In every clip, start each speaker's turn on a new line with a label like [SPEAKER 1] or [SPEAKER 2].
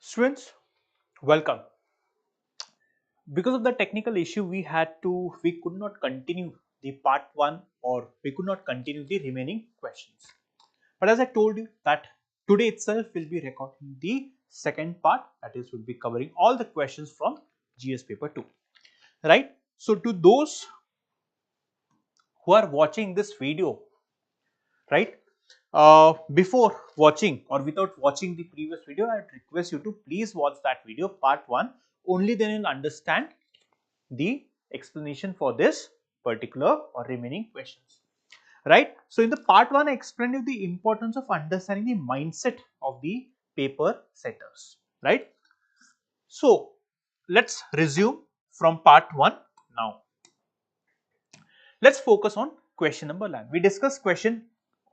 [SPEAKER 1] Students, welcome. Because of the technical issue we could not continue the part 1 or we could not continue the remaining questions. But as I told you that today itself will be recording the second part, that is will be covering all the questions from GS paper 2, right? So to those who are watching this video, right, before watching or without watching the previous video, I would request you to please watch that video part 1, only then you will understand the explanation for this particular or remaining questions, right. So in the part 1 I explained you the importance of understanding the mindset of the paper setters, right. So let's resume from part 1 now. Let's focus on question number 9. We discussed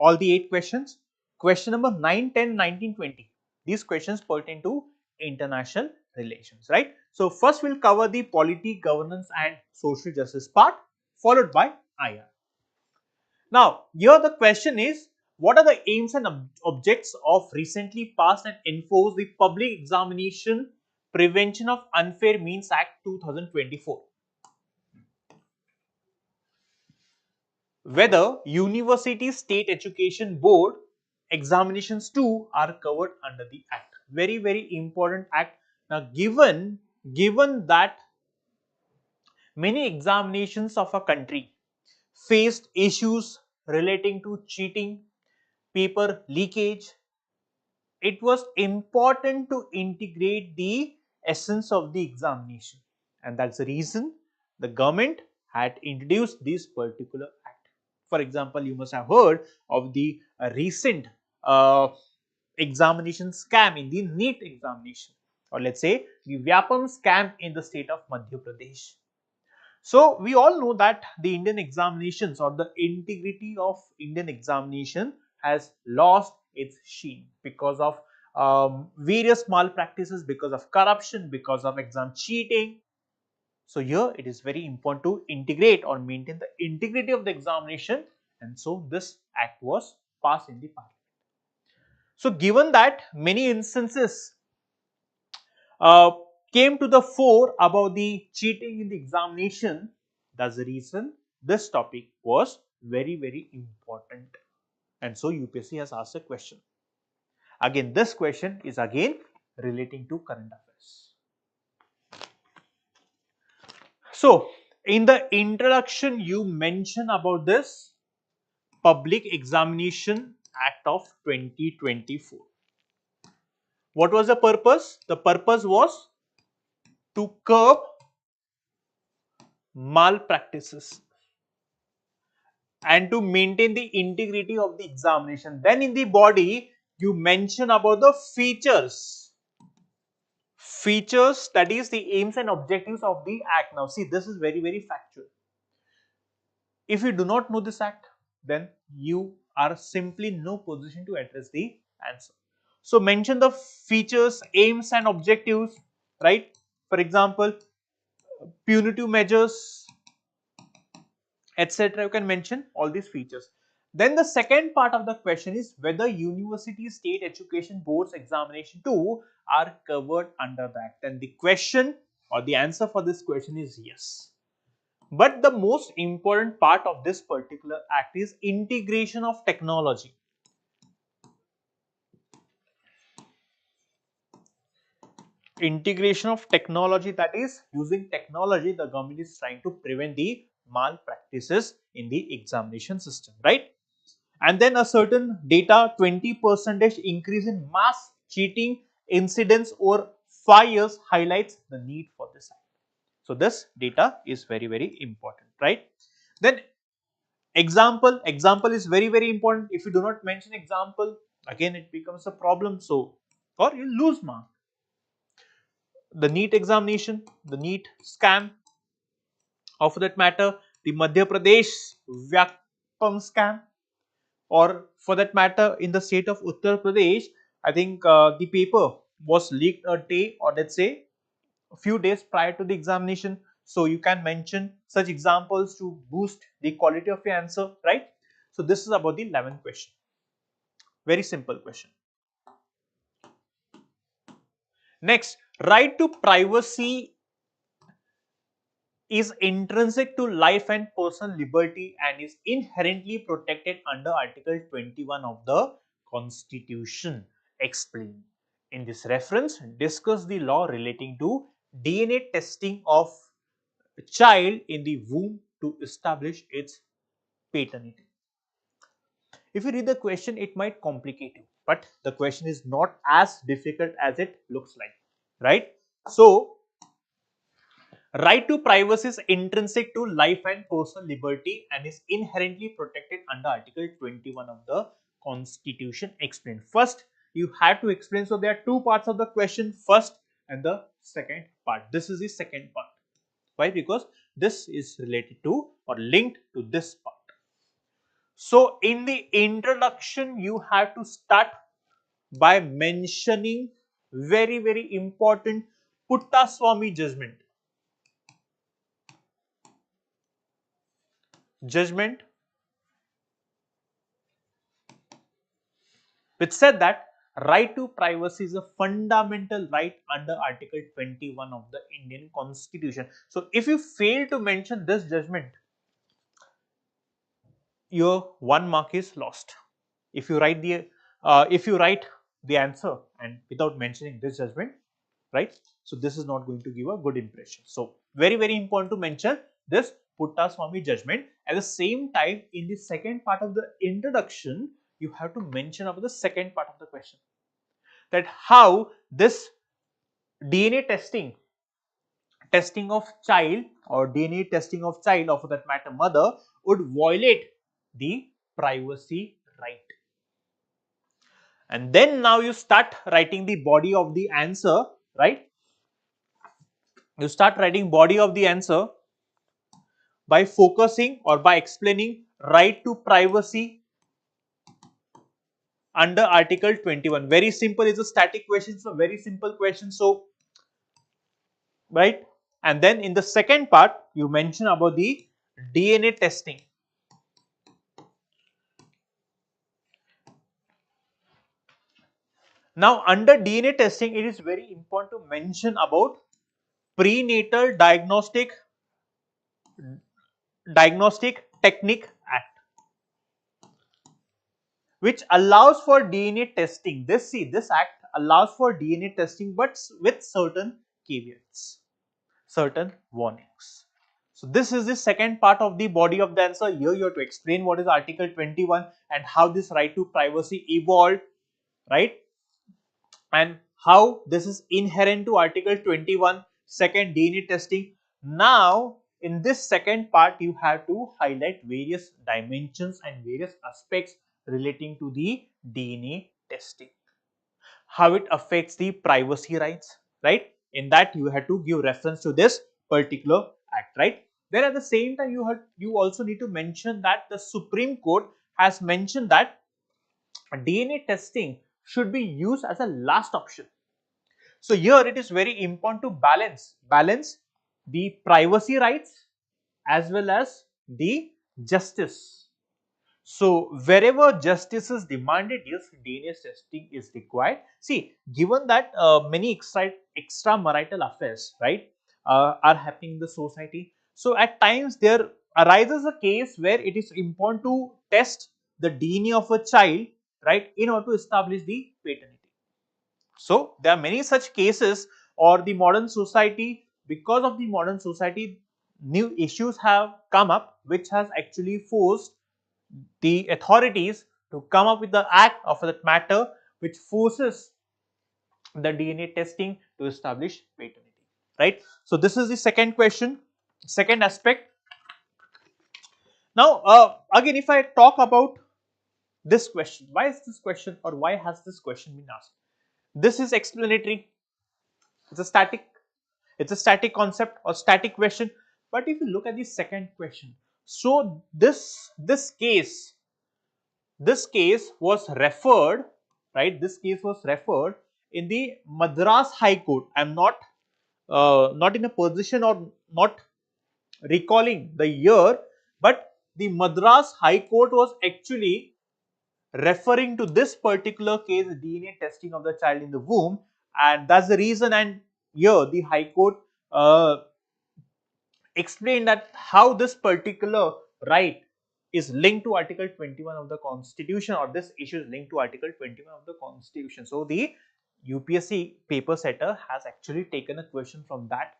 [SPEAKER 1] all the 8 questions. Question number 9, 10, 19, 20. These questions pertain to international relations, right? So first we'll cover the polity, governance and social justice part, followed by IR. Now here the question is, what are the aims and objects of recently passed and enforced the Public Examination Prevention of Unfair Means Act 2024? Whether University State Education Board examinations too are covered under the act. Very important act. Now given that many examinations of a country faced issues relating to cheating, paper leakage, it was important to integrate the essence of the examination, and that's the reason the government had introduced this particular act. For example, you must have heard of the recent examination scam in the NEET examination, or let's say the Vyapam scam in the state of Madhya Pradesh. So we all know that the Indian examinations or the integrity of Indian examination has lost its sheen because of various malpractices, because of corruption, because of exam cheating. So here it is very important to integrate or maintain the integrity of the examination, and so this act was passed in the parliament. So given that many instances uh, came to the fore about the cheating in the examination, that's the reason this topic was very important, and so UPSC has asked a question. Again, this question is again relating to current affairs. So in the introduction you mention about this Public Examination Act of 2024. What was the purpose? The purpose was to curb malpractices and to maintain the integrity of the examination. Then in the body you mention about the features, that is the aims and objectives of the act. Now see, this is very factual. If you do not know this act, then you are simply in no position to address the answer. So mention the features, aims and objectives, right? For example, punitive measures, etc. You can mention all these features. Then the second part of the question is whether University State Education Board's examination too are covered under the act. And the question or the answer for this question is yes. But the most important part of this particular act is integration of technology. Integration of technology, that is using technology, the government is trying to prevent the malpractices in the examination system, right? And then a certain data 20% increase in mass cheating incidents over 5 years highlights the need for this act. So this data is very important, right? Then example is very important. If you do not mention example, again it becomes a problem, so or you lose mark. The NEET examination, the NEET scam, or for that matter the Madhya Pradesh Vyapam scam, or for that matter in the state of Uttar Pradesh, I think the paper was leaked a day or let's say a few days prior to the examination. So you can mention such examples to boost the quality of your answer, right? So this is about the 11th question. Very simple question. Next, right to privacy is intrinsic to life and personal liberty and is inherently protected under Article 21 of the Constitution. Explain. In this reference, discuss the law relating to DNA testing of a child in the womb to establish its paternity. If you read the question, it might complicate you, but the question is not as difficult as it looks like, right? So, right to privacy is intrinsic to life and personal liberty and is inherently protected under Article 21 of the Constitution. Explain. First, you have to explain. So, there are two parts of the question, first and the second part. This is the second part. Why? Because this is related to or linked to this part. So, in the introduction, you have to start by mentioning very important Puttaswamy judgment which said that right to privacy is a fundamental right under Article 21 of the Indian Constitution. So, if you fail to mention this judgment, your 1 mark is lost. If you write the answer and without mentioning this judgment, right? So, this is not going to give a good impression. So, very important to mention this Puttaswamy judgment. At the same time, in the second part of the introduction, you have to mention about the second part of the question, that how this DNA testing of child or DNA testing of child, or for that matter mother, would violate the privacy right. And then now you start writing the body of the answer, right? You start writing body of the answer by focusing or by explaining right to privacy under Article 21. Very simple, it's a static question, so very simple question. So, right? And then in the second part, you mention about the DNA testing. Now, under DNA testing, it is very important to mention about Prenatal Diagnostic Technique Act, which allows for DNA testing. This act allows for DNA testing, but with certain caveats, certain warnings. So, this is the second part of the body of the answer. Here you have to explain what is Article 21 and how this right to privacy evolved, right? And how this is inherent to Article 21, second DNA testing. Now, in this second part, you have to highlight various dimensions and various aspects relating to the DNA testing, how it affects the privacy rights, right? In that, you have to give reference to this particular act, right? Then at the same time, you also need to mention that the Supreme Court has mentioned that DNA testing should be used as a last option. So, here it is very important to balance the privacy rights as well as the justice. So, wherever justice is demanded, yes, DNA testing is required. See, given that many extramarital affairs, right, are happening in the society. So, at times there arises a case where it is important to test the DNA of a child, right, in order to establish the paternity. So, there are many such cases, or the modern society, because of the modern society, new issues have come up which has actually forced the authorities to come up with the act, or for that matter, which forces the DNA testing to establish paternity, right? So, this is the second question, second aspect. Now, again, if I talk about this question, why is this question, or why has this question been asked? This is explanatory. It's a static concept or static question. But if you look at the second question, so this case was referred, right? This case was referred in the Madras High Court. I am not in a position or not recalling the year, but the Madras High Court was actually referring to this particular case, DNA testing of the child in the womb, and that's the reason. And here the High Court explained that how this particular right is linked to Article 21 of the Constitution, or this issue is linked to Article 21 of the Constitution. So the UPSC paper setter has actually taken a question from that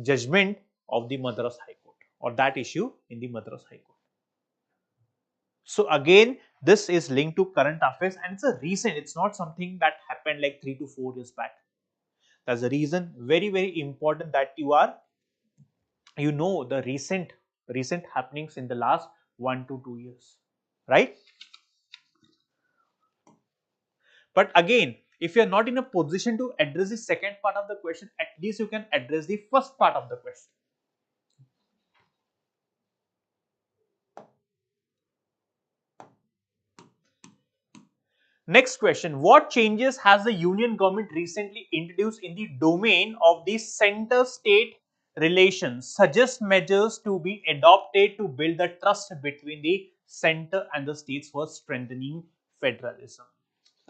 [SPEAKER 1] judgment of the Madras High Court, or that issue in the Madras High Court. So again, this is linked to current affairs, and it's a recent, it's not something that happened like 3 to 4 years back. That's the reason, very important that you know the recent happenings in the last 1 to 2 years, right? But again, if you are not in a position to address the second part of the question, at least you can address the first part of the question. Next question, what changes has the union government recently introduced in the domain of the center-state relations? Suggest measures to be adopted to build the trust between the center and the states for strengthening federalism.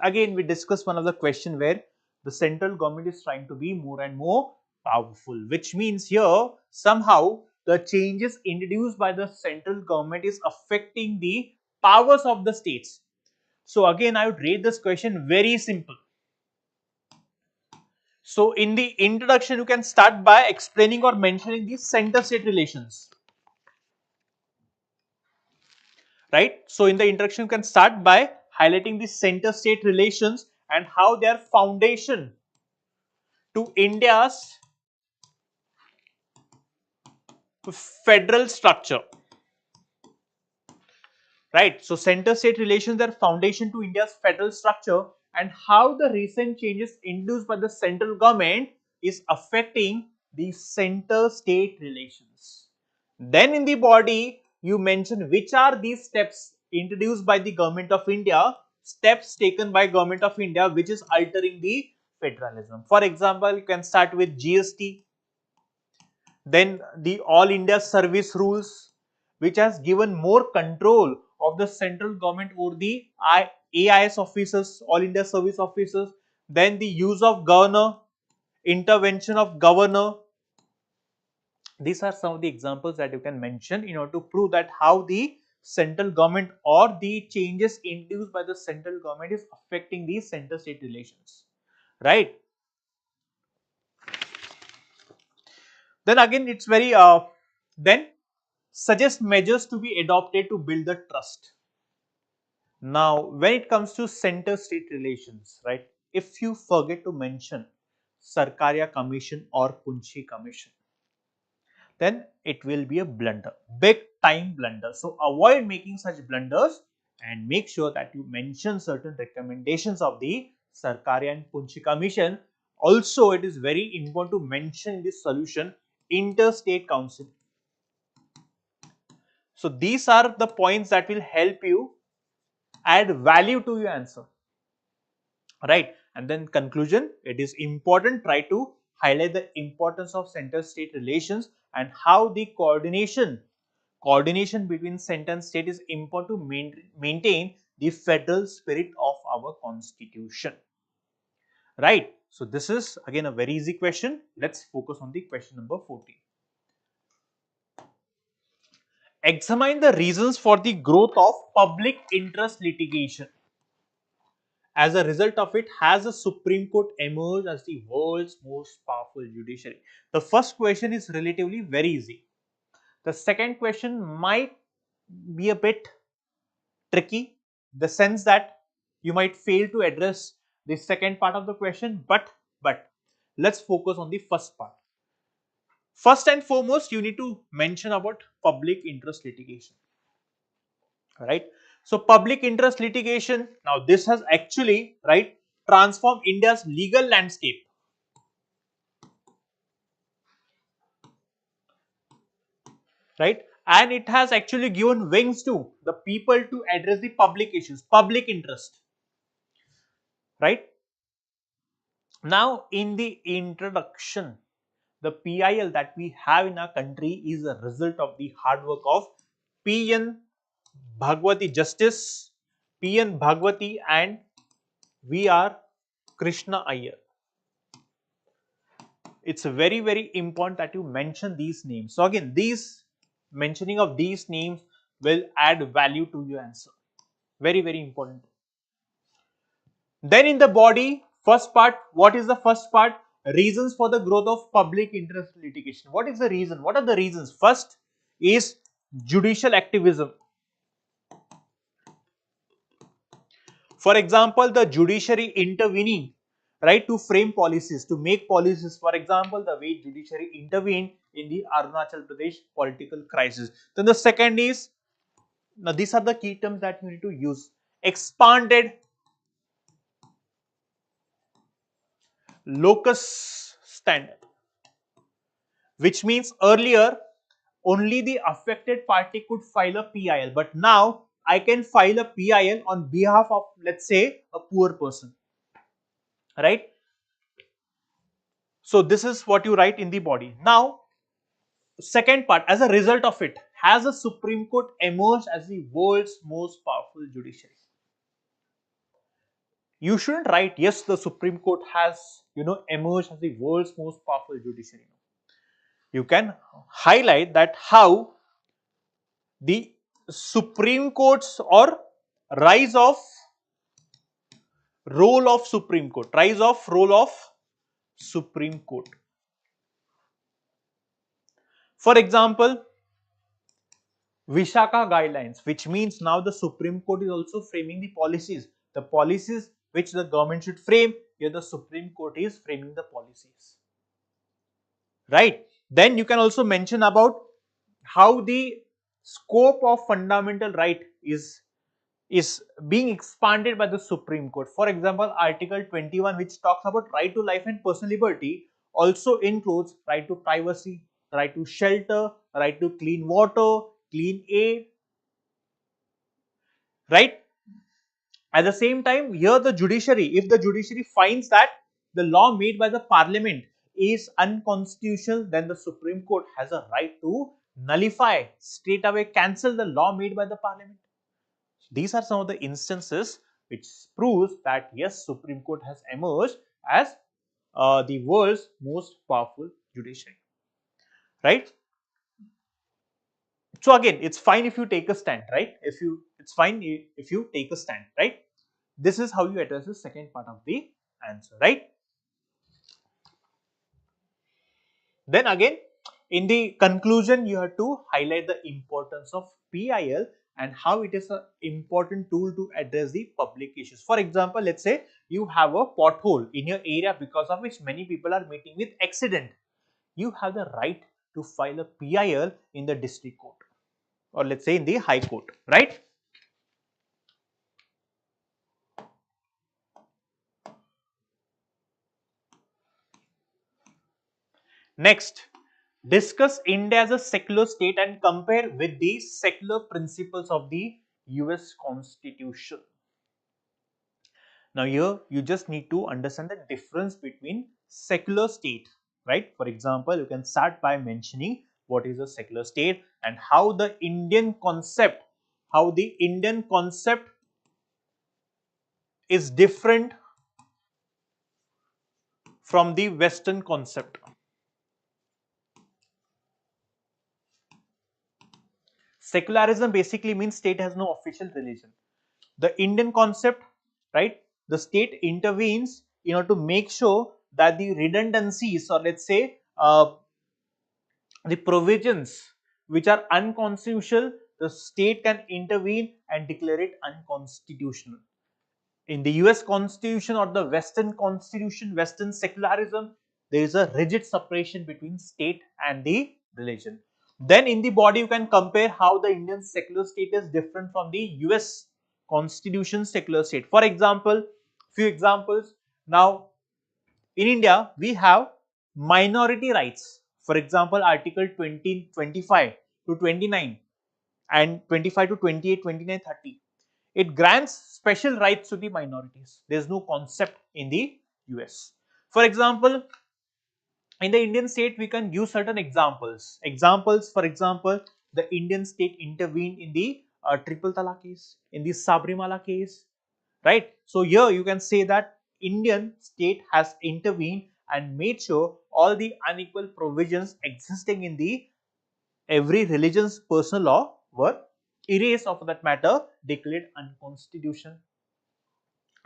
[SPEAKER 1] Again, we discussed one of the question where the central government is trying to be more and more powerful, which means here somehow the changes introduced by the central government is affecting the powers of the states. So again, I would rate this question very simple. So in the introduction, you can start by explaining or mentioning the center-state relations, right? So in the introduction, you can start by highlighting the center-state relations and how they are foundation to India's federal structure. Right. So center-state relations are foundation to India's federal structure, and how the recent changes introduced by the central government is affecting the center-state relations. Then in the body, you mention which are these steps introduced by the government of India, steps taken by government of India which is altering the federalism. For example, you can start with GST, then the All India Service Rules, which has given more control of the central government over the AIS officers, All India Service Officers. Then the use of governor, intervention of governor. These are some of the examples that you can mention in order to prove that how the central government or the changes introduced by the central government is affecting the center-state relations, right? Then again, it's very then suggest measures to be adopted to build the trust. Now, when it comes to center-state relations, right? If you forget to mention Sarkaria Commission or Punchi Commission, then it will be a blunder, big time blunder. So avoid making such blunders and make sure that you mention certain recommendations of the Sarkaria and Punchi Commission. Also, it is very important to mention this solution interstate council. So these are the points that will help you add value to your answer, right? And then conclusion, it is important, try to highlight the importance of center-state relations and how the coordination between center and state is important to maintain the federal spirit of our constitution, right? So this is again a very easy question. Let's focus on the question number 14. Examine the reasons for the growth of public interest litigation. As a result of it, has the Supreme Court emerged as the world's most powerful judiciary? The first question is relatively very easy. The second question might be a bit tricky, the sense that you might fail to address the second part of the question, but let's focus on the first part. First and foremost, you need to mention about public interest litigation, right? So public interest litigation, now this has actually, right, transformed India's legal landscape, right? And it has actually given wings to the people to address the public issues, public interest, right? Now in the introduction, the PIL that we have in our country is a result of the hard work of PN Bhagwati Justice, PN Bhagwati and VR Krishna Iyer. it's very, very important that you mention these names. So again, these mentioning of these names will add value to your answer. Very, very important. Then in the body, first part, what is the first part? Reasons for the growth of public interest litigation. What is the reason? What are the reasons? First is judicial activism. For example, the judiciary intervening, right, to frame policies, to make policies. For example, the way judiciary intervened in the Arunachal Pradesh political crisis. Then the second is, now these are the key terms that you need to use. Expanded locus standard, which means earlier only the affected party could file a PIL, but now I can file a PIL on behalf of, let's say, a poor person, right? So this is what you write in the body. Now, second part, as a result of it, has the Supreme Court emerged as the world's most powerful judiciary? You shouldn't write, yes, the Supreme Court has, emerged as the world's most powerful judiciary. You can highlight that how the Supreme Court's or rise of role of Supreme Court, rise of role of Supreme Court. For example, Vishaka guidelines, which means now the Supreme Court is also framing the policies which the government should frame. Here the Supreme Court is framing the policies, right? Then you can also mention about how the scope of fundamental right is being expanded by the Supreme Court. For example, Article 21, which talks about right to life and personal liberty, also includes right to privacy, right to shelter, right to clean water, clean air, right? At the same time, here the judiciary, if the judiciary finds that the law made by the parliament is unconstitutional, then the Supreme Court has a right to nullify, straight away cancel the law made by the parliament. These are some of the instances which proves that yes, Supreme Court has emerged as the world's most powerful judiciary, right? So again, it's fine if you take a stand, right? It's fine if you take a stand, right? This is how you address the second part of the answer, right? Then again, in the conclusion, you have to highlight the importance of PIL and how it is an important tool to address the public issues. For example, let's say you have a pothole in your area because of which many people are meeting with accident. You have the right to file a PIL in the district court or let's say in the high court, right? Next, discuss India as a secular state and compare with the secular principles of the US Constitution. Now here you just need to understand the difference between secular state, right? For example, you can start by mentioning what is a secular state and how the Indian concept is different from the Western concept. Secularism basically means state has no official religion. The Indian concept, right? The state intervenes in order to make sure that the redundancies or let's say the provisions which are unconstitutional, the state can intervene and declare it unconstitutional. In the US Constitution or the Western Constitution, Western secularism, there is a rigid separation between state and the religion. Then in the body, you can compare how the Indian secular state is different from the US Constitution secular state. For example, few examples. Now, in India, we have minority rights. For example, Article 20, 25 to 29 and 25 to 28, 29, 30. It grants special rights to the minorities. There is no concept in the US. For example, in the Indian state, we can give certain examples. For example, the Indian state intervened in the triple talaq case, in the Sabrimala case, right? So here you can say that Indian state has intervened and made sure all the unequal provisions existing in the every religion's personal law were erased, or for that matter declared unconstitutional.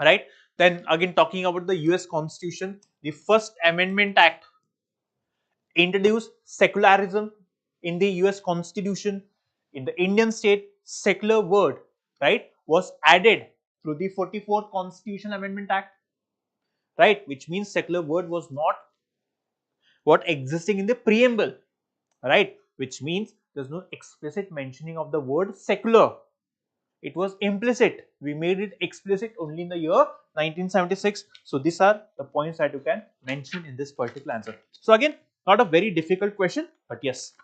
[SPEAKER 1] Right? Then again, talking about the US Constitution, the First Amendment Act introduced secularism in the US Constitution. In the Indian state, secular word, right, was added through the 44th Constitution Amendment Act, right, which means secular word was not what existing in the preamble, right, which means there's no explicit mentioning of the word secular. It was implicit. We made it explicit only in the year 1976. So these are the points that you can mention in this particular answer. So again, not a very difficult question, but yes,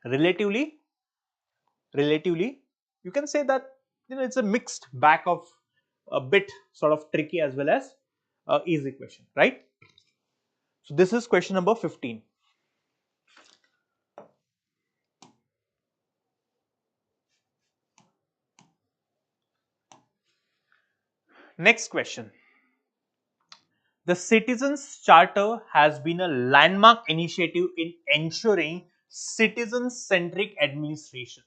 [SPEAKER 1] relatively, you can say that it's a mixed bag of a bit sort of tricky as well as easy question, right? So this is question number 15. Next question. The Citizens Charter has been a landmark initiative in ensuring citizen-centric administration,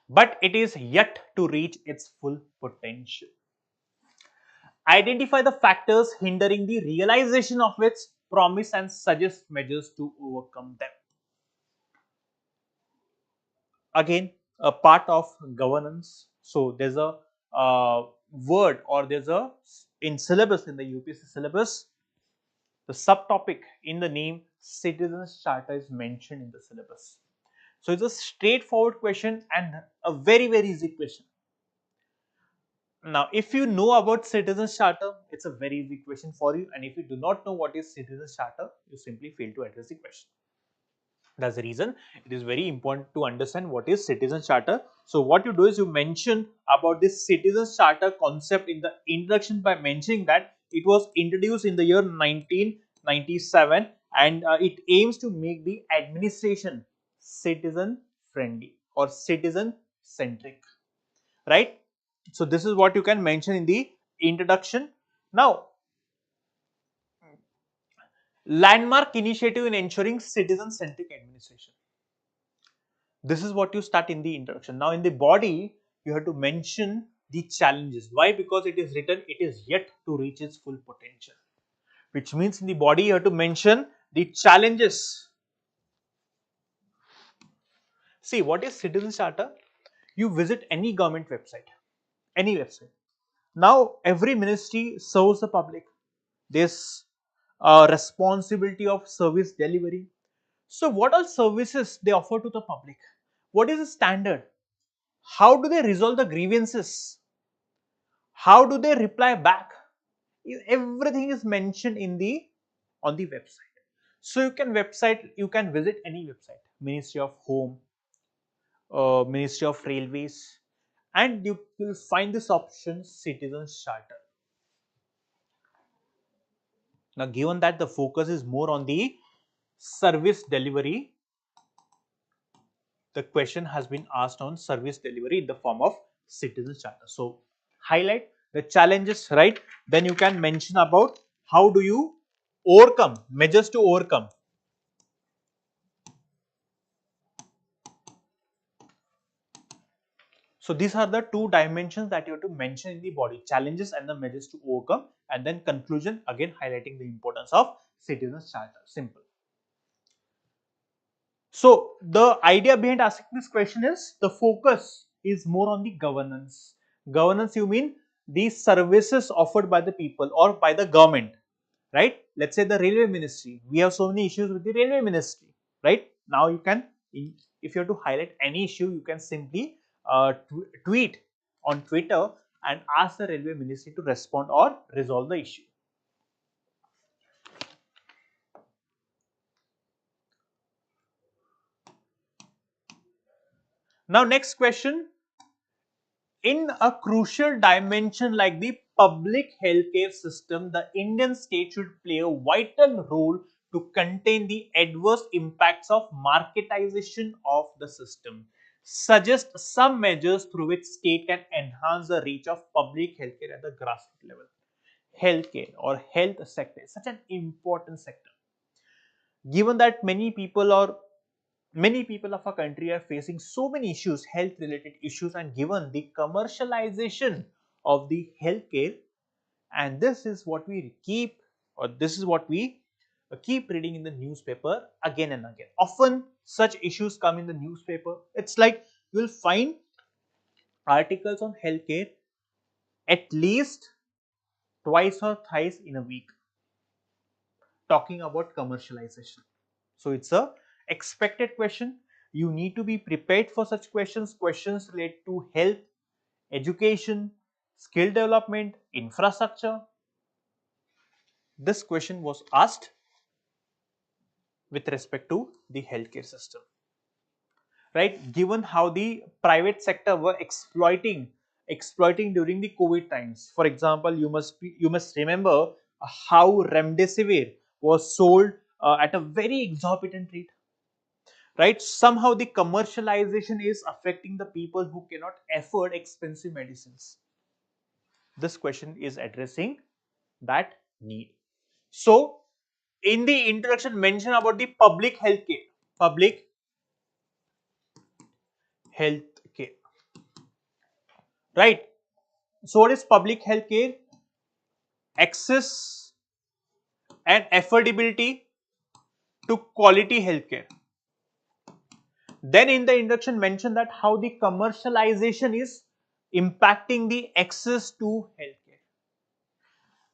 [SPEAKER 1] but it is yet to reach its full potential. Identify the factors hindering the realization of its promise and suggest measures to overcome them. Again, a part of governance. So there's a word, or there's a in syllabus, in the UPSC syllabus, the subtopic in the name Citizens Charter is mentioned in the syllabus. So it's a straightforward question and a very, very easy question. Now, if you know about Citizens Charter, it's a very easy question for you, and if you do not know what is Citizens Charter, you simply fail to address the question. That's the reason it is very important to understand what is Citizens Charter. So what you do is you mention about this Citizens Charter concept in the introduction by mentioning that it was introduced in the year 1997, and it aims to make the administration citizen friendly or citizen centric, right? So this is what you can mention in the introduction. Now, landmark initiative in ensuring citizen centric administration. This is what you start in the introduction. Now in the body, you have to mention the challenges. Why? Because it is written, it is yet to reach its full potential, which means in the body you have to mention the challenges. See, what is Citizen Charter? You visit any government website, any website. Now every ministry serves the public. There's a responsibility of service delivery. So what are services they offer to the public? What is the standard? How do they resolve the grievances? How do they reply back? Everything is mentioned in the on the website. So you can visit any website, Ministry of Home, Ministry of Railways, and you will find this option Citizens Charter. Now given that the focus is more on the service delivery, the question has been asked on service delivery in the form of Citizens Charter. So highlight the challenges, right? Then you can mention about how do you overcome, measures to overcome. So these are the two dimensions that you have to mention in the body, challenges and the measures to overcome, and then conclusion, again highlighting the importance of Citizens Charter. Simple. So the idea behind asking this question is the focus is more on the governance. Governance, you mean the services offered by the people or by the government, right? Let's say the railway ministry. We have so many issues with the railway ministry, right? Now you can, if you have to highlight any issue, you can simply tweet on Twitter and ask the railway ministry to respond or resolve the issue. Now next question. In a crucial dimension like the public healthcare system, the Indian state should play a vital role to contain the adverse impacts of marketization of the system. Suggest some measures through which state can enhance the reach of public healthcare at the grassroots level. healthcare or health sector is such an important sector, given that many people of our country are facing so many issues, health related issues, and given the commercialization of the healthcare, and this is what we keep, or this is what we keep reading in the newspaper again and again. Often such issues come in the newspaper. It's like you will find articles on healthcare at least twice or thrice in a week talking about commercialization. So it's a expected question. You need to be prepared for such questions. Questions related to health, education, skill development, infrastructure. This question was asked with respect to the healthcare system, right? Given how the private sector were exploiting during the COVID times. For example, you must remember how remdesivir was sold at a very exorbitant rate, right? Somehow the commercialization is affecting the people who cannot afford expensive medicines. This question is addressing that need. So in the introduction, mention about the public health care, right? So what is public health care? Access and affordability to quality healthcare. Then in the introduction, mention that how the commercialization is impacting the access to healthcare.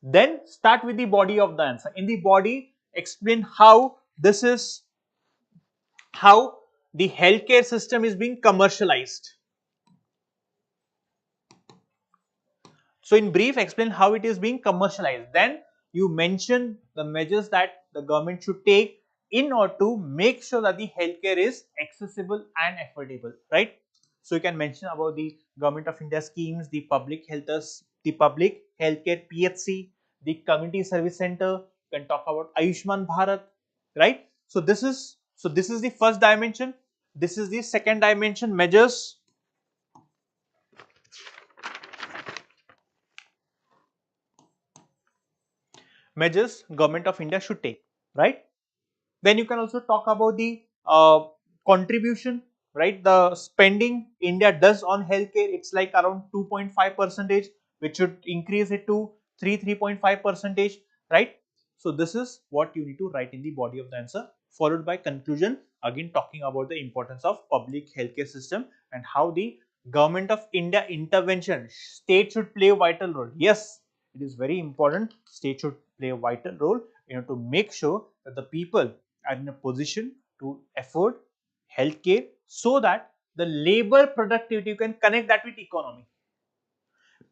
[SPEAKER 1] Then start with the body of the answer. In the body, explain how this is, how the healthcare system is being commercialized. So in brief, explain how it is being commercialized. Then you mention the measures that the government should take in order to make sure that the healthcare is accessible and affordable, right? So you can mention about the government of India schemes, the public healthcare PHC, the community service center. You can talk about Ayushman Bharat, right? So this is the first dimension. This is the second dimension, measures government of India should take, right? Then you can also talk about the contribution, right? The spending India does on healthcare, it's like around 2.5 percentage, which should increase it to 3.5 percentage, right? So this is what you need to write in the body of the answer, followed by conclusion, again talking about the importance of public healthcare system and how the government of India intervention, state should play a vital role. Yes, it is very important. State should play a vital role in order to make sure that the people are in a position to afford healthcare, so that the labor productivity, you can connect that with economy.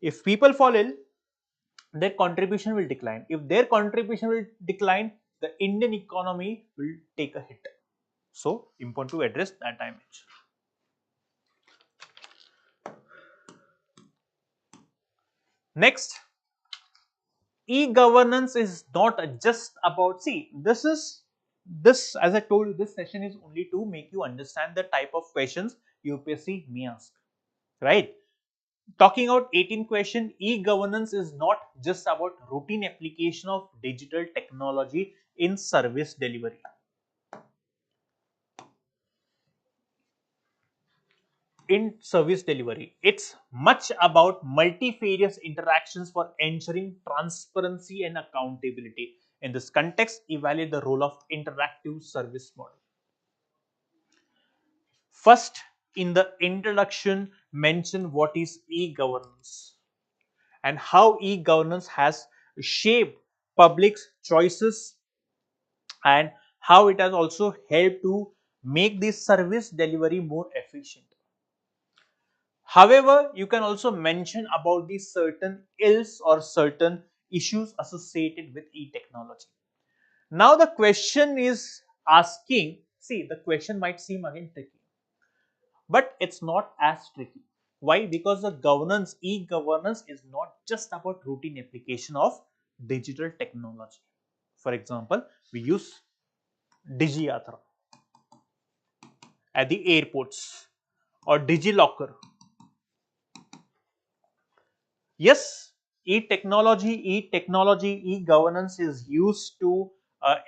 [SPEAKER 1] If people fall ill, their contribution will decline. If their contribution will decline, the Indian economy will take a hit. So important to address that dimension. Next, e-governance is not just about, see, this as I told you, this session is only to make you understand the type of questions UPSC may ask, right? Talking about 18 question, e-governance is not just about routine application of digital technology in service delivery. It's much about multifarious interactions for ensuring transparency and accountability. In this context, evaluate the role of interactive service model. First, in the introduction, mention what is e-governance and how e-governance has shaped public's choices and how it has also helped to make this service delivery more efficient. However, you can also mention about the certain ills or certain issues associated with e-technology. Now the question is asking, see, the question might seem again tricky, but it's not as tricky. Why? Because the governance, e-governance is not just about routine application of digital technology. For example, we use DigiYatra at the airports or DigiLocker. Yes, e-governance is used to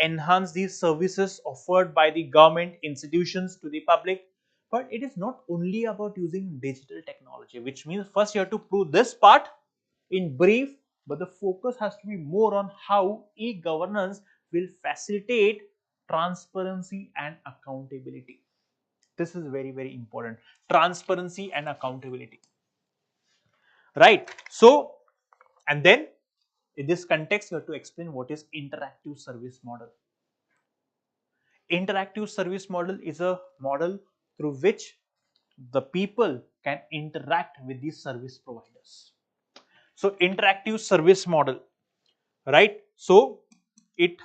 [SPEAKER 1] enhance the services offered by the government institutions to the public. But it is not only about using digital technology, which means first you have to prove this part in brief, but the focus has to be more on how e-governance will facilitate transparency and accountability. This is very, very important. Transparency and accountability. Right. So, and then in this context, you have to explain what is interactive service model. Interactive service model is a model through which the people can interact with the service providers. So, interactive service model, right? So, it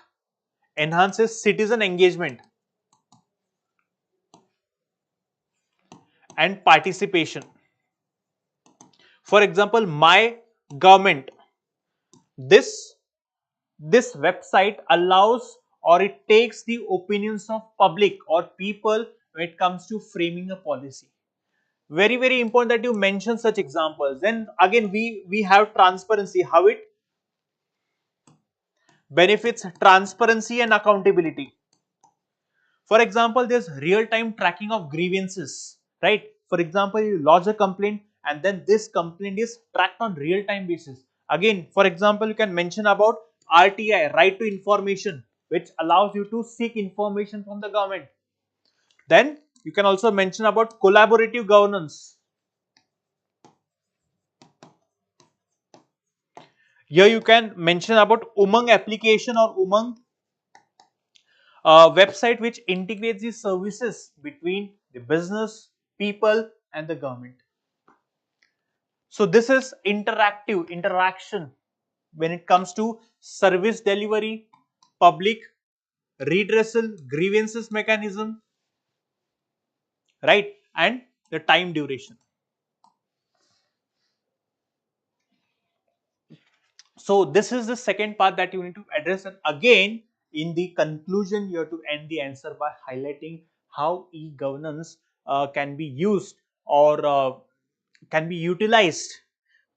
[SPEAKER 1] enhances citizen engagement and participation. For example, my government, this website allows or it takes the opinions of public or people when it comes to framing a policy. Very, very important that you mention such examples. Then again we have transparency, how it benefits transparency and accountability. For example, there's real-time tracking of grievances, right? For example, you lodge a complaint and then this complaint is tracked on real-time basis. Again, for example, you can mention about RTI, right to information, which allows you to seek information from the government. Then you can also mention about collaborative governance. Here you can mention about Umang application or Umang website which integrates the services between the business, people and the government. So this is interactive interaction when it comes to service delivery, public redressal, grievances mechanism, right, and the time duration. So this is the second part that you need to address, and again in the conclusion you have to end the answer by highlighting how e-governance can be used or can be utilized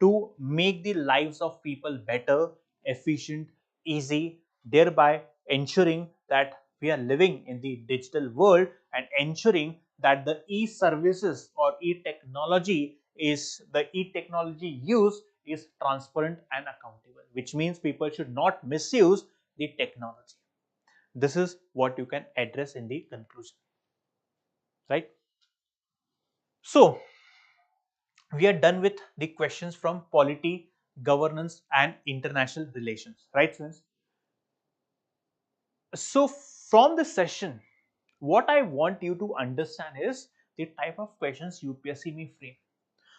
[SPEAKER 1] to make the lives of people better, efficient, easy, thereby ensuring that we are living in the digital world and ensuring that the e-services or e-technology use is transparent and accountable, which means people should not misuse the technology. This is what you can address in the conclusion, right? So, we are done with the questions from polity, governance and international relations, right friends? So from this session, what I want you to understand is the type of questions UPSC may frame.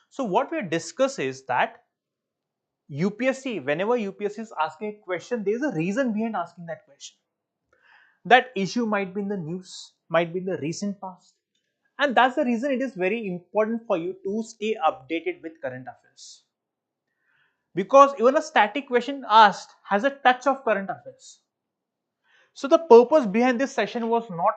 [SPEAKER 1] So what we discuss is that UPSC, whenever UPSC is asking a question, there is a reason behind asking that question. That issue might be in the news, might be in the recent past, and that's the reason it is very important for you to stay updated with current affairs. Because even a static question asked has a touch of current affairs. So the purpose behind this session was not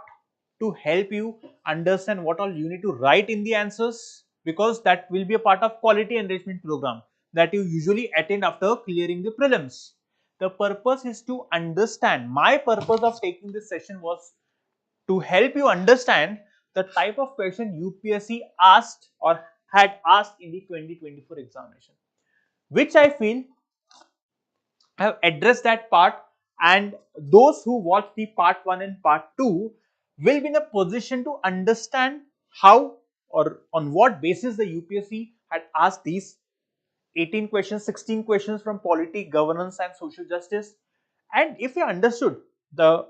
[SPEAKER 1] to help you understand what all you need to write in the answers, because that will be a part of quality enrichment program that you usually attend after clearing the prelims. The purpose is to understand. My purpose of taking this session was to help you understand the type of question UPSC asked or had asked in the 2024 examination, which I feel I have addressed that part, and those who watch the part 1 and part 2 will be in a position to understand how or on what basis the UPSC had asked these 18 questions, 16 questions from polity, governance and social justice. And if you understood the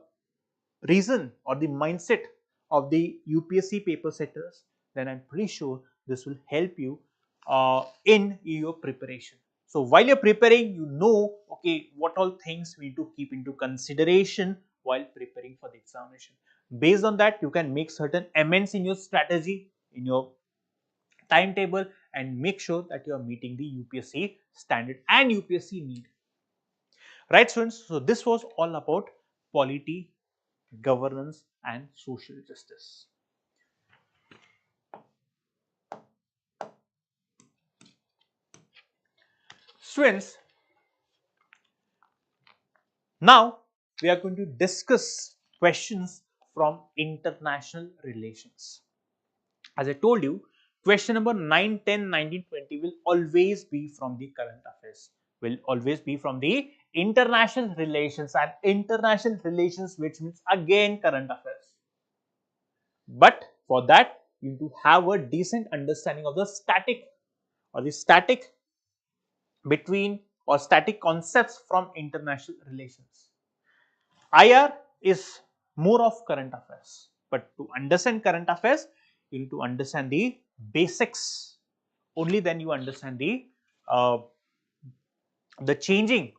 [SPEAKER 1] reason or the mindset of the UPSC paper setters, then I'm pretty sure this will help you in your preparation. So while you're preparing, you know, okay, what all things we need to keep into consideration while preparing for the examination. Based on that, you can make certain amends in your strategy, in your timetable, and make sure that you are meeting the UPSC standard and UPSC need. Right, students? So this was all about polity, governance and social justice. Students, Now we are going to discuss questions from international relations. As I told you, question number 9, 10, 19, 20 will always be from the current affairs, will always be from the international relations, and international relations, which means again current affairs. But for that, you need to have a decent understanding of the static between or static concepts from international relations. IR is more of current affairs, but to understand current affairs, you need to understand the basics. Only then you understand uh, the changing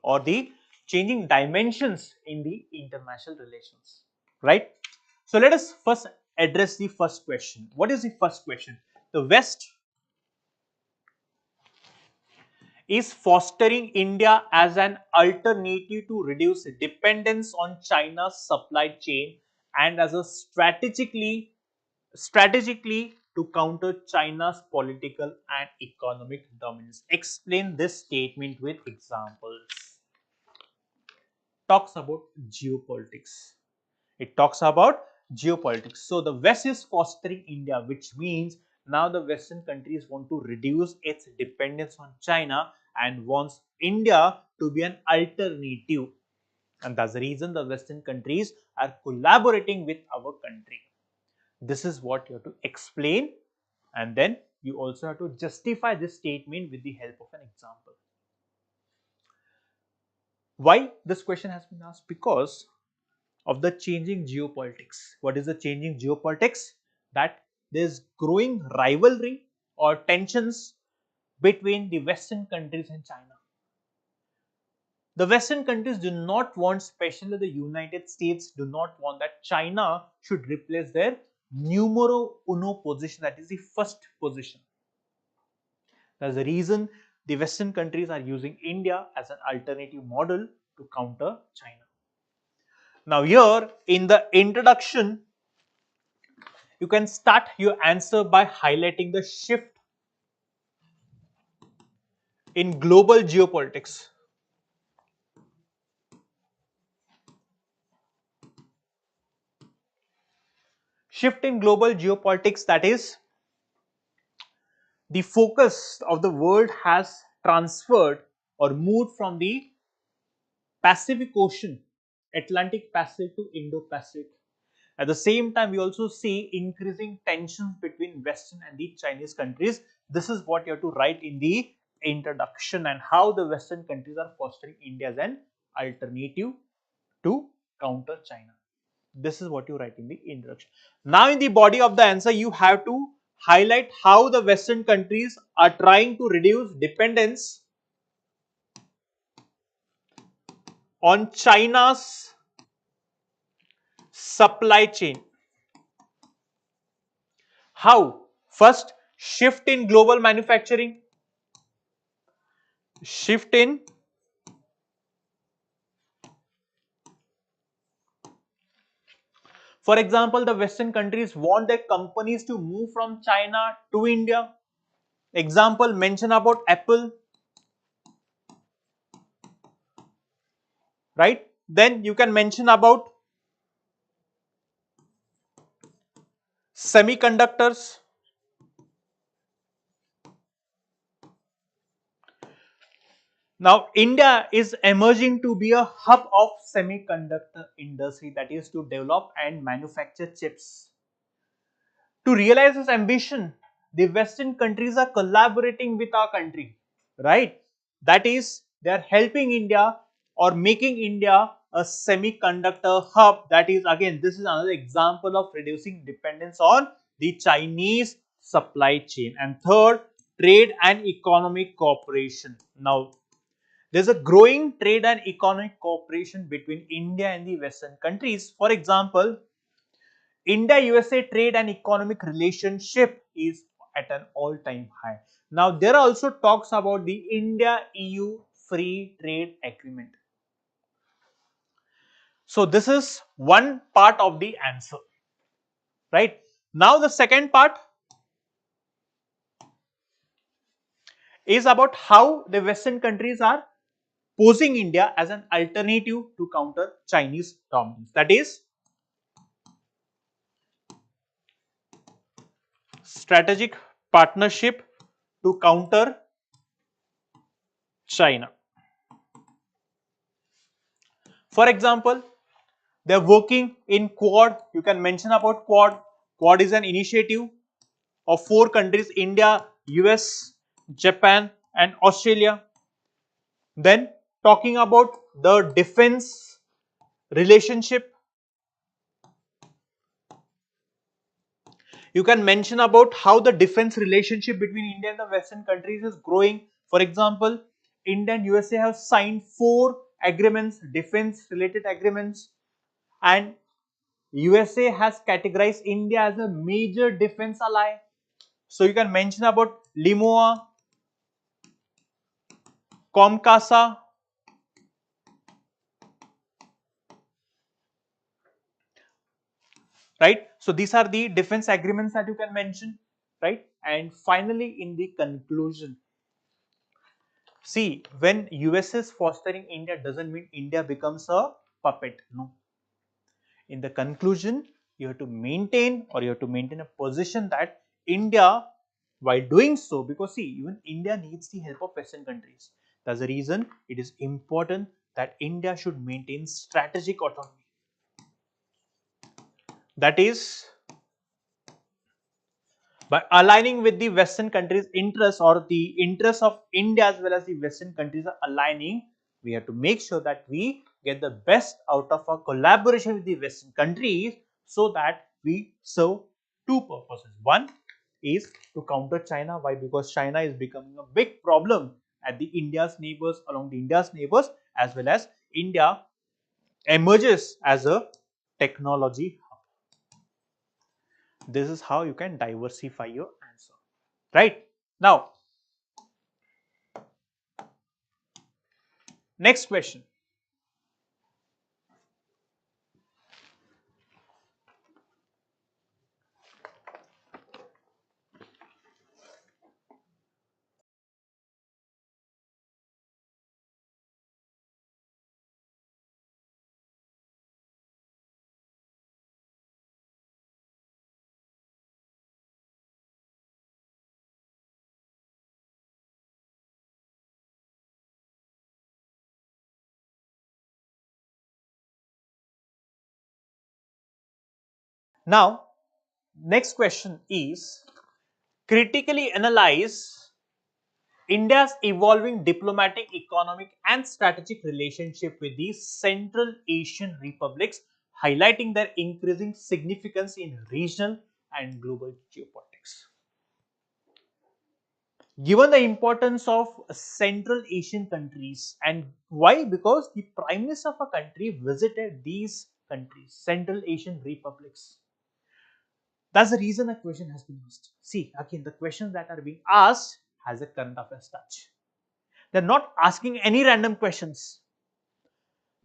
[SPEAKER 1] dimensions in the international relations, right? So let us first address the first question. What is the first question? The West is fostering India as an alternative to reduce dependence on China's supply chain and as a strategically to counter China's political and economic dominance. Explain this statement with examples. Talks about geopolitics. It talks about geopolitics. So the West is fostering India, which means now the Western countries want to reduce its dependence on China and wants India to be an alternative. And that's the reason the Western countries are collaborating with our country. This is what you have to explain, and then you also have to justify this statement with the help of an example. Why this question has been asked? Because of the changing geopolitics. What is the changing geopolitics? That there is growing rivalry or tensions between the Western countries and China. The Western countries do not want, especially the United States, do not want that China should replace their numero uno position, that is the first position. That's the reason the Western countries are using India as an alternative model to counter China. Now here in the introduction, you can start your answer by highlighting the shift in global geopolitics. Shift in global geopolitics, that is, the focus of the world has transferred or moved from the Pacific Ocean, Atlantic Pacific to Indo-Pacific. At the same time, we also see increasing tensions between Western and the Chinese countries. This is what you have to write in the introduction, and how the Western countries are fostering India as an alternative to counter China. This is what you write in the introduction. Now, in the body of the answer, you have to highlight how the Western countries are trying to reduce dependence on China's supply chain. How? First, shift in global manufacturing. Shift in For example, the Western countries want their companies to move from China to India. Example mention about Apple, right? Then you can mention about semiconductors. Now, India is emerging to be a hub of semiconductor industry, that is to develop and manufacture chips. To realize this ambition, the Western countries are collaborating with our country, right? That is, they are helping India or making India a semiconductor hub. That is, again, this is another example of reducing dependence on the Chinese supply chain. And third, trade and economic cooperation. Now, there's a growing trade and economic cooperation between India and the Western countries. For example, India-USA trade and economic relationship is at an all-time high. Now, there are also talks about the India-EU free trade agreement. So, this is one part of the answer, right? Now, the second part is about how the Western countries are posing India as an alternative to counter Chinese dominance. That is, strategic partnership to counter China. For example, they are working in Quad. You can mention about Quad. Quad is an initiative of 4 countries: India, US, Japan, and Australia. Then, talking about the defense relationship, you can mention about how the defense relationship between India and the Western countries is growing. For example, India and USA have signed 4 agreements, defense related agreements, and USA has categorized India as a major defense ally. So you can mention about Limoa, Comcasa, right? So these are the defense agreements that you can mention, right? And finally, in the conclusion, see, when US is fostering India doesn't mean India becomes a puppet. No. In the conclusion, you have to maintain, or you have to maintain a position that India, while doing so, because see, even India needs the help of Western countries. That's the reason it is important that India should maintain strategic autonomy. That is, by aligning with the Western countries' interests, or the interests of India as well as the Western countries are aligning, we have to make sure that we get the best out of our collaboration with the Western countries, so that we serve 2 purposes. One is to counter China. Why? Because China is becoming a big problem at the India's neighbors, along the India's neighbors, as well as India emerges as a technology hub. This is how you can diversify your answer. Right? Now, next question. Now, next question is, critically analyze India's evolving diplomatic, economic, and strategic relationship with the Central Asian republics, highlighting their increasing significance in regional and global geopolitics. Given the importance of Central Asian countries, and why? Because the Prime Minister of a country visited these countries, Central Asian republics. That's the reason a question has been asked. See, again, the questions that are being asked has a current affairs touch. They're not asking any random questions.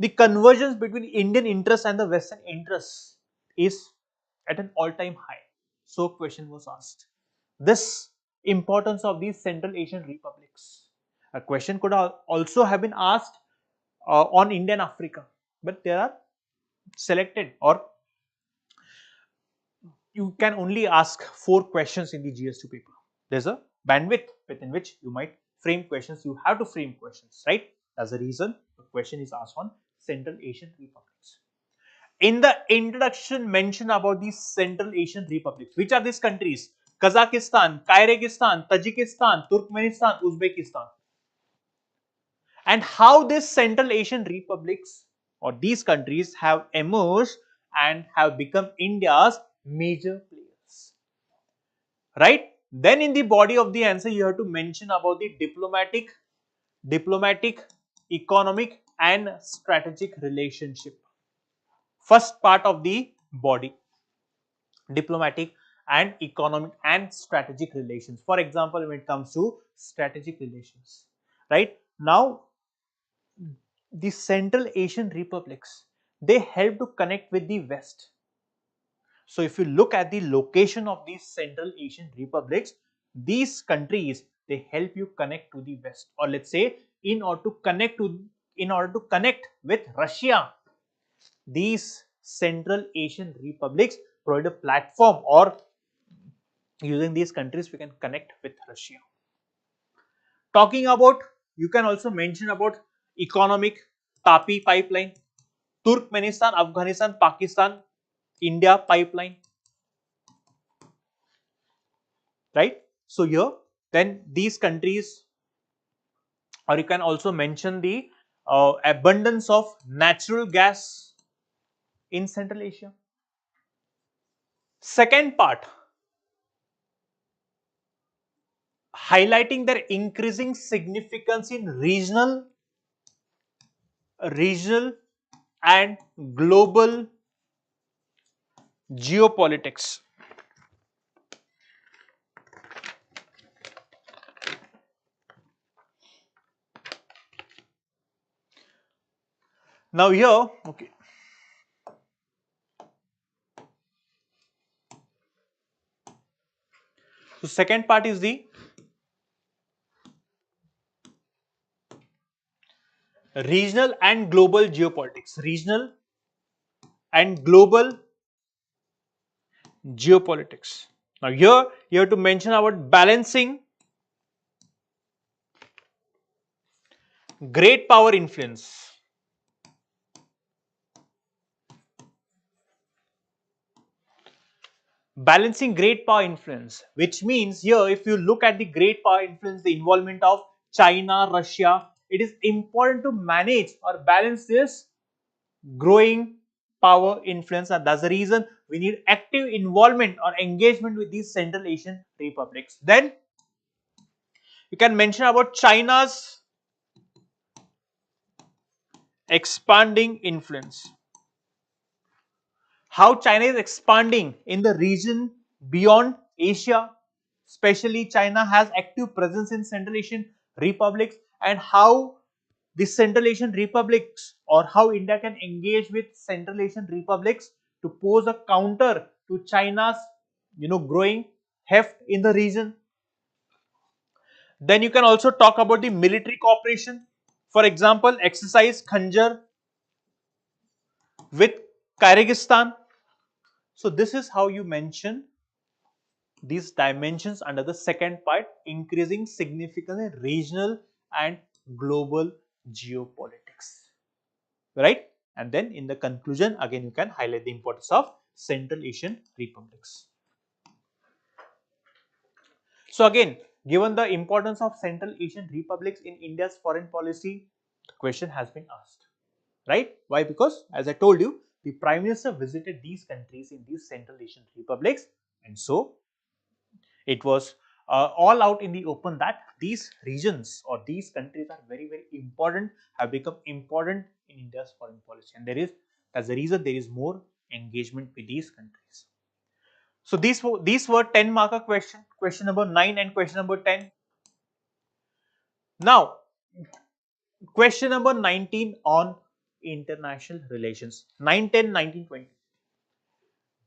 [SPEAKER 1] The convergence between Indian interests and the Western interests is at an all-time high. So, question was asked. This importance of these Central Asian republics. A question could also have been asked on India and Africa, but there are selected, or you can only ask 4 questions in the GS2 paper. There's a bandwidth within which you might frame questions. You have to frame questions, right? That's the reason the question is asked on Central Asian republics. In the introduction, mention about these Central Asian republics. Which are these countries? Kazakhstan, Kyrgyzstan, Tajikistan, Turkmenistan, Uzbekistan. And how these Central Asian republics, or these countries, have emerged and have become India's major players. Right? Then in the body of the answer, you have to mention about the diplomatic, economic, and strategic relationship. First part of the body, diplomatic and economic and strategic relations. For example, when it comes to strategic relations, right? Now, the Central Asian republics, they help to connect with the West. So if you look at the location of these Central Asian republics, these countries, they help you connect to the West, or let's say, in order to connect to in order to connect with Russia. These Central Asian republics provide a platform, or using these countries we can connect with Russia. Talking about, you can also mention about economic Tapi pipeline, Turkmenistan, Afghanistan, Pakistan, India pipeline, right? So here, then these countries, or you can also mention the abundance of natural gas in Central Asia. Second part, highlighting their increasing significance in regional and global geopolitics. Now here, okay. So second part is the regional and global geopolitics. Regional and global geopolitics. Now here you have to mention about balancing great power influence. Balancing great power influence, which means here if you look at the great power influence, the involvement of China, Russia, it is important to manage or balance this growing power influence, and that's the reason we need active involvement or engagement with these Central Asian republics. Then you can mention about China's expanding influence. How China is expanding in the region beyond Asia, especially China has active presence in Central Asian republics, and how the Central Asian republics, or how India can engage with Central Asian republics to pose a counter to China's growing heft in the region. Then you can also talk about the military cooperation. For example, exercise Khanjar with Kyrgyzstan. So this is how you mention these dimensions under the second part, increasing significance in regional and global geopolitics, right? And then in the conclusion, again you can highlight the importance of Central Asian republics. So again, given the importance of Central Asian republics in India's foreign policy, the question has been asked, right? Why? Because as I told you, the Prime Minister visited these countries in these Central Asian republics, and so it was all out in the open that these regions or these countries are very important, have become important in India's foreign policy, and that's the reason there is more engagement with these countries. So these were 10 marker question number 9 and question number 10. Now question number 19 on international relations. 9, 10, 19, 20.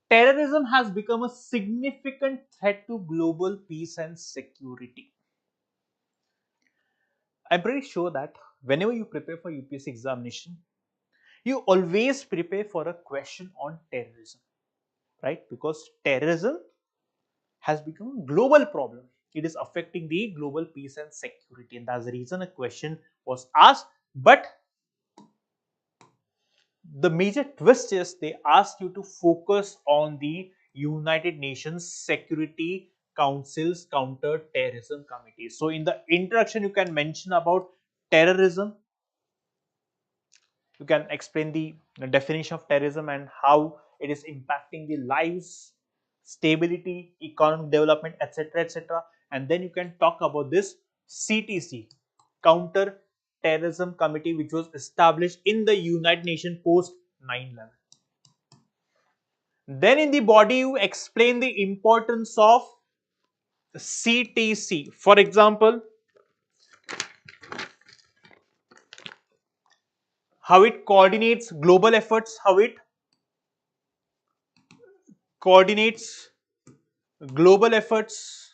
[SPEAKER 1] Terrorism has become a significant threat to global peace and security. I'm pretty sure that whenever you prepare for UPSC examination, you always prepare for a question on terrorism, right? Because terrorism has become a global problem. It is affecting the global peace and security, and that's the reason a question was asked. But the major twist is they asked you to focus on the United Nations Security Council's Counter-Terrorism Committee. So in the introduction, you can mention about terrorism. You can explain the definition of terrorism and how it is impacting the lives, stability, economic development, etc., etc. And then you can talk about this CTC, Counter Terrorism Committee, which was established in the United Nations post 9/11. Then in the body, you explain the importance of CTC. For example, how it coordinates global efforts, how it coordinates global efforts.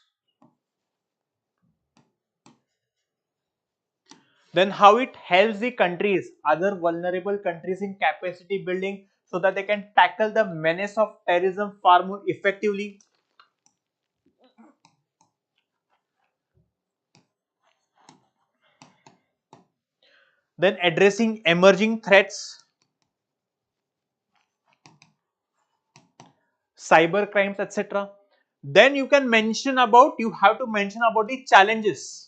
[SPEAKER 1] Then how it helps the countries, other vulnerable countries in capacity building so that they can tackle the menace of terrorism far more effectively. Then addressing emerging threats, cyber crimes, etc. Then you can mention about, you have to mention about the challenges.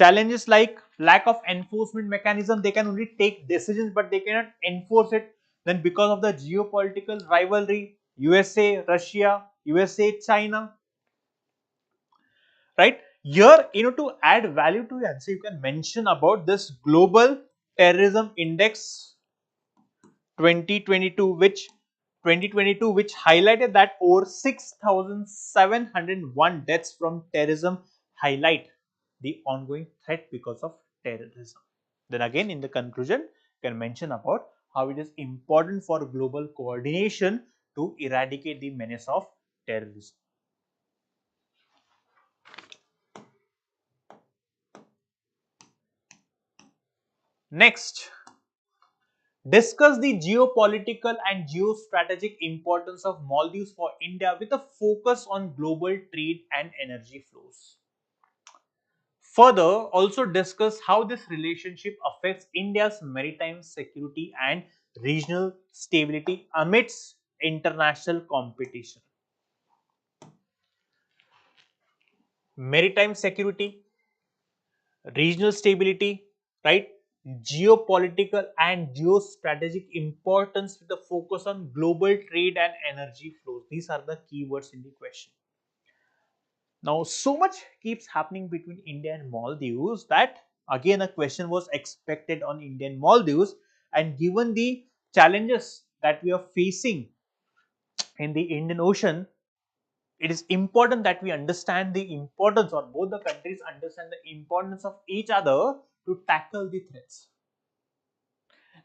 [SPEAKER 1] Challenges like lack of enforcement mechanism, they can only take decisions but they cannot enforce it. Then because of the geopolitical rivalry, USA, Russia, USA, China, right? Here, to add value to your answer, you can mention about this Global Terrorism Index 2022, which highlighted that over 6,701 deaths from terrorism highlight the ongoing threat because of terrorism. Then again, in the conclusion, you can mention about how it is important for global coordination to eradicate the menace of terrorism. Next, discuss the geopolitical and geostrategic importance of Maldives for India with a focus on global trade and energy flows. Further, also discuss how this relationship affects India's maritime security and regional stability amidst international competition. Maritime security, regional stability, right? Geopolitical and geostrategic importance with a focus on global trade and energy flows. These are the keywords in the question. Now, so much keeps happening between India and Maldives that again a question was expected on India and Maldives, and given the challenges that we are facing in the Indian Ocean, it is important that we understand the importance, or both the countries understand the importance of each other to tackle the threats.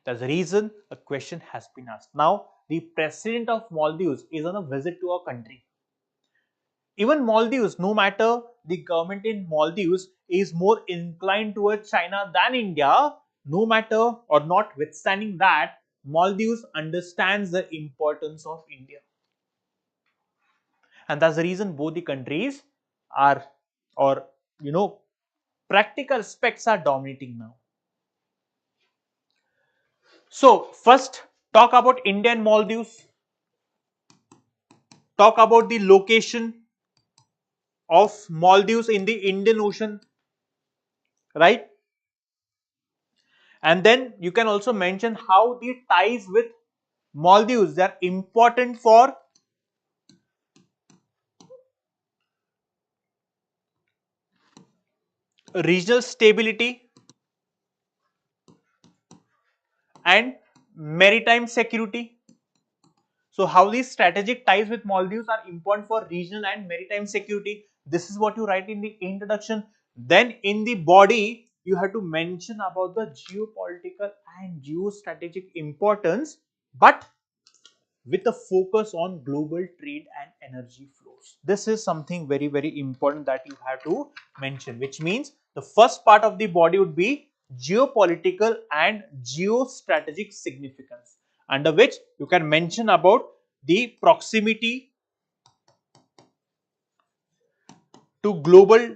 [SPEAKER 1] That's the reason a question has been asked. Now, the president of Maldives is on a visit to our country. Even Maldives, no matter the government in Maldives is more inclined towards China than India, no matter or notwithstanding that, Maldives understands the importance of India. And that's the reason both the countries are, or practical aspects are dominating now. So, first talk about India and Maldives, talk about the location of Maldives in the Indian Ocean, right? And then you can also mention how the ties with Maldives, they are important for regional stability and maritime security. So how these strategic ties with Maldives are important for regional and maritime security. This is what you write in the introduction. Then in the body, you have to mention about the geopolitical and geostrategic importance, but with a focus on global trade and energy flows. This is something very, very important that you have to mention, which means the first part of the body would be geopolitical and geostrategic significance, under which you can mention about the proximity to global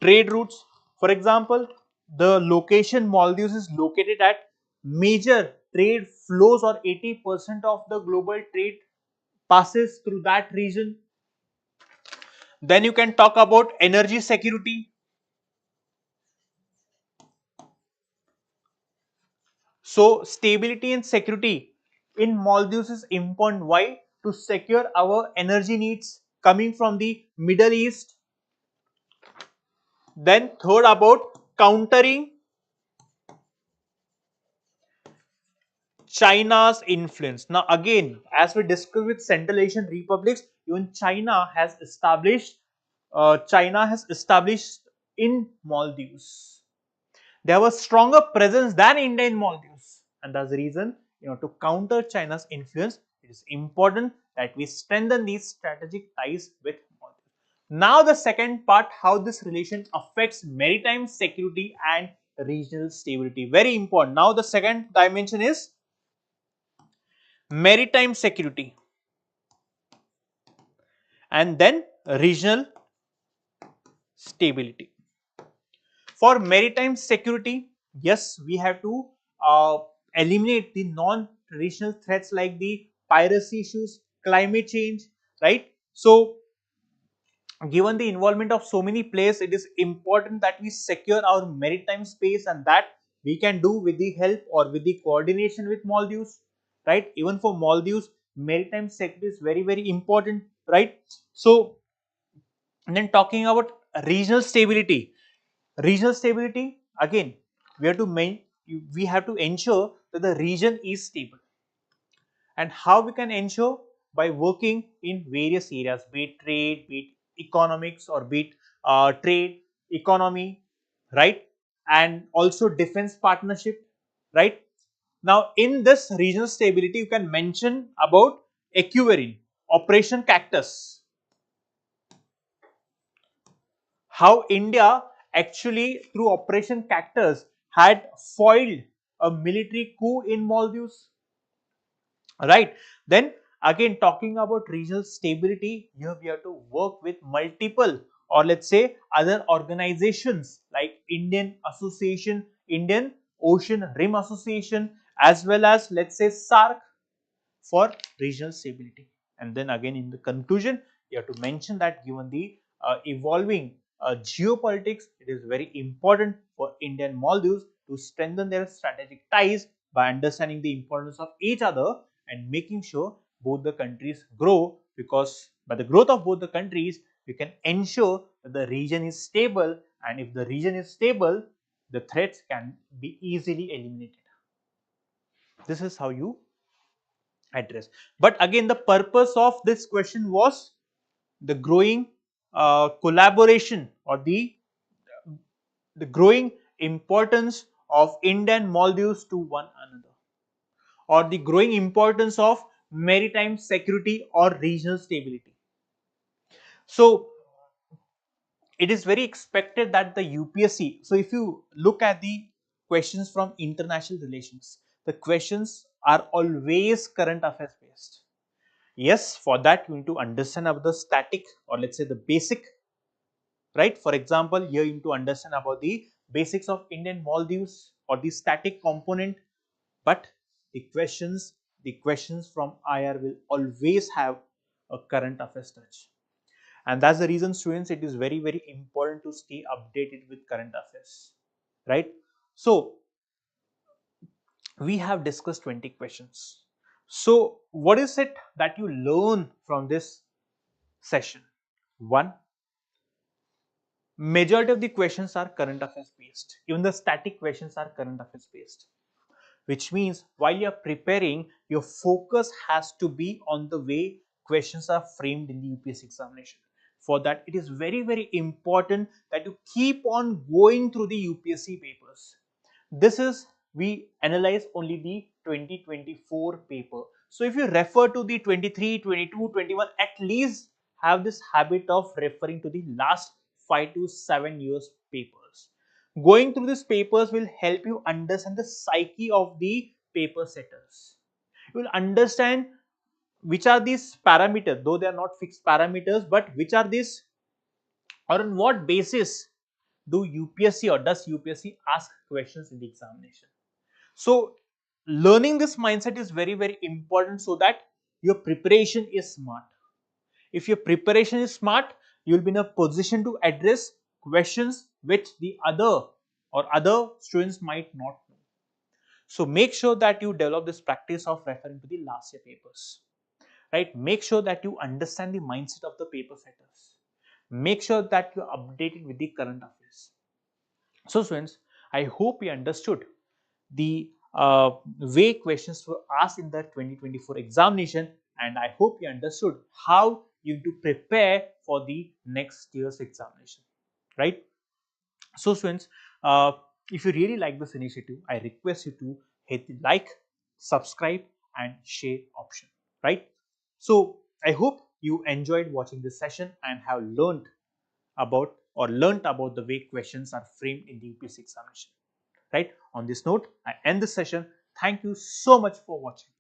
[SPEAKER 1] trade routes. For example, the location Maldives is located at major trade flows, or 80% of the global trade passes through that region. Then you can talk about energy security. So stability and security in Maldives is important. Why? To secure our energy needs coming from the Middle East. Then third, about countering China's influence. Now again, as we discussed with Central Asian republics, even China has established in Maldives. They have a stronger presence than India in Maldives, and that's the reason, to counter China's influence, it is important that we strengthen these strategic ties with Maldives. Now the second part, how this relation affects maritime security and regional stability. Very important. Now the second dimension is maritime security and then regional stability. For maritime security, yes, we have to eliminate the non-traditional threats like the piracy issues, climate change, right? So, given the involvement of so many players, it is important that we secure our maritime space, and that we can do with the help or with the coordination with Maldives, right? Even for Maldives, maritime sector is very, very important, right? So, and then talking about regional stability. Regional stability, again, we have to we have to ensure that the region is stable. And how we can ensure? By working in various areas, be it trade, be it economics, or be it trade, economy, right? And also defense partnership, right? Now, in this regional stability, you can mention about Equivarian, Operation Cactus, how India actually through Operation Cactus had foiled a military coup in Maldives, right? Then again, talking about regional stability, here we have to work with multiple, or let's say other organizations like Indian Ocean Rim Association, as well as let's say SARC, for regional stability. And then again, in the conclusion, you have to mention that given the evolving geopolitics, it is very important for India and Maldives to strengthen their strategic ties by understanding the importance of each other and making sure both the countries grow, because by the growth of both the countries, we can ensure that the region is stable, and if the region is stable, the threats can be easily eliminated. This is how you address. But again, the purpose of this question was the growing collaboration, or the growing importance of India and Maldives to one another, or the growing importance of maritime security or regional stability. So it is very expected that the UPSC, so if you look at the questions from international relations, the questions are always current affairs based. Yes, for that you need to understand about the static, or let's say the basic, right? For example, here you need to understand about the basics of Indian Maldives or the static component, but the questions from IR will always have a current affairs touch. And that's the reason, students, it is very, very important to stay updated with current affairs, right? So we have discussed 20 questions. So what is it that you learn from this session? One, majority of the questions are current affairs based. Even the static questions are current affairs based, which means while you are preparing, your focus has to be on the way questions are framed in the UPSC examination. For that, it is very, very important that you keep on going through the UPSC papers. This is, we analyze only the 2024 paper. So if you refer to the 23, 22, 21, at least have this habit of referring to the last 5 to 7 years papers. Going through these papers will help you understand the psyche of the paper setters. You will understand which are these parameters, though they are not fixed parameters, but which are these, or on what basis do UPSC or does UPSC ask questions in the examination. So learning this mindset is very, very important, so that your preparation is smart. If your preparation is smart, you will be in a position to address questions which the other students might not know. So make sure that you develop this practice of referring to the last year papers, right? Make sure that you understand the mindset of the paper setters. Make sure that you are updated with the current affairs. So students, I hope you understood the way questions were asked in the 2024 examination, and I hope you understood how you need to prepare for the next year's examination, right? So students, uh, if you really like this initiative, I request you to hit the like, subscribe and share option, right? So I hope you enjoyed watching this session and have learned about or learnt about the way questions are framed in the UPSC examination. Right. On this note, I end this session. Thank you so much for watching.